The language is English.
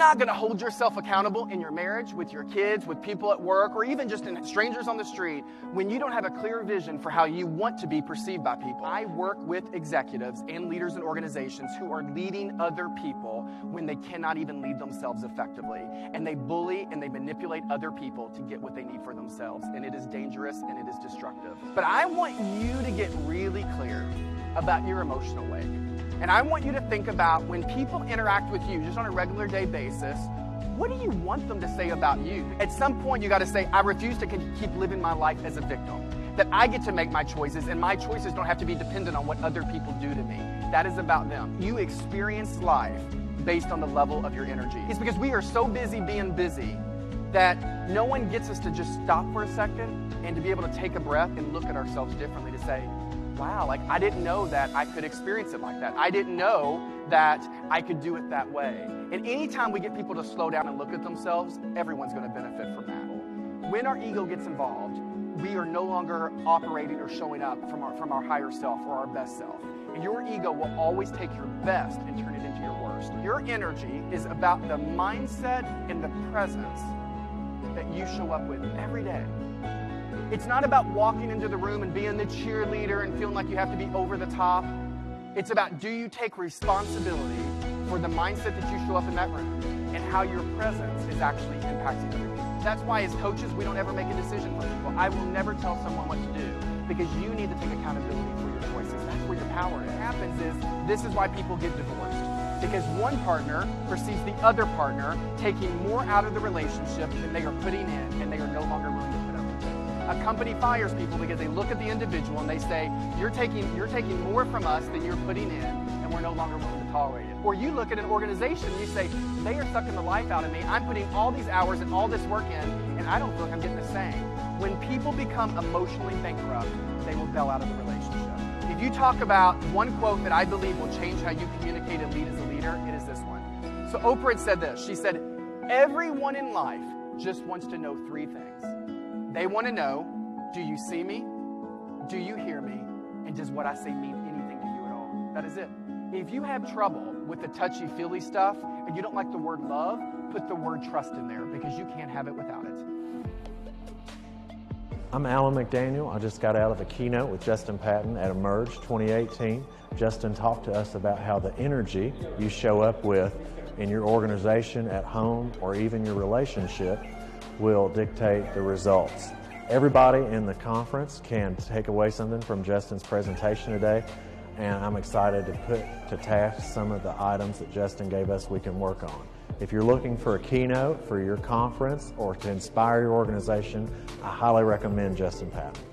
not going to hold yourself accountable in your marriage, with your kids, with people at work, or even just in strangers on the street when you don't have a clear vision for how you want to be perceived by people. I work with executives and leaders in organizations who are leading other people when they cannot even lead themselves effectively. And they bully and they manipulate other people to get what they need for themselves. And it is dangerous and it is destructive. But I want you to get really clear about your emotional weight. And I want you to think about when people interact with you just on a regular day basis, what do you want them to say about you? At some point, you got to say, I refuse to keep living my life as a victim. That I get to make my choices, and my choices don't have to be dependent on what other people do to me. That is about them. You experience life based on the level of your energy. It's because we are so busy being busy that no one gets us to just stop for a second and to be able to take a breath and look at ourselves differently, to say, wow, like I didn't know that I could experience it like that. I didn't know that I could do it that way. And anytime we get people to slow down and look at themselves, everyone's going to benefit from that. When our ego gets involved, we are no longer operating or showing up from our higher self or our best self. And your ego will always take your best and turn it into your worst. Your energy is about the mindset and the presence that you show up with every day. It's not about walking into the room and being the cheerleader and feeling like you have to be over the top. It's about, do you take responsibility for the mindset that you show up in that room and how your presence is actually impacting other people. That's why as coaches, we don't ever make a decision for people. I will never tell someone what to do because you need to take accountability for your choices. That's where your power is. What happens is, this is why people get divorced. Because one partner perceives the other partner taking more out of the relationship than they are putting in, and they are no longer willing to put up with it. A company fires people because they look at the individual and they say, you're taking more from us than you're putting in, and we're no longer willing to tolerate it. Or you look at an organization and you say, they are sucking the life out of me. I'm putting all these hours and all this work in, and I don't feel like I'm getting the same. When people become emotionally bankrupt, they will bail out of the relationship. If you talk about one quote that I believe will change how you communicate and lead as a leader, it is this one. So Oprah had said this. She said, everyone in life just wants to know three things. They want to know, do you see me? Do you hear me? And does what I say mean anything to you at all? That is it. If you have trouble with the touchy-feely stuff and you don't like the word love, put the word trust in there because you can't have it without it. I'm Alan McDaniel. I just got out of a keynote with Justin Patton at Emerge 2018. Justin talked to us about how the energy you show up with in your organization, at home, or even your relationship will dictate the results. Everybody in the conference can take away something from Justin's presentation today, and I'm excited to put to task some of the items that Justin gave us we can work on. If you're looking for a keynote for your conference or to inspire your organization, I highly recommend Justin Patton.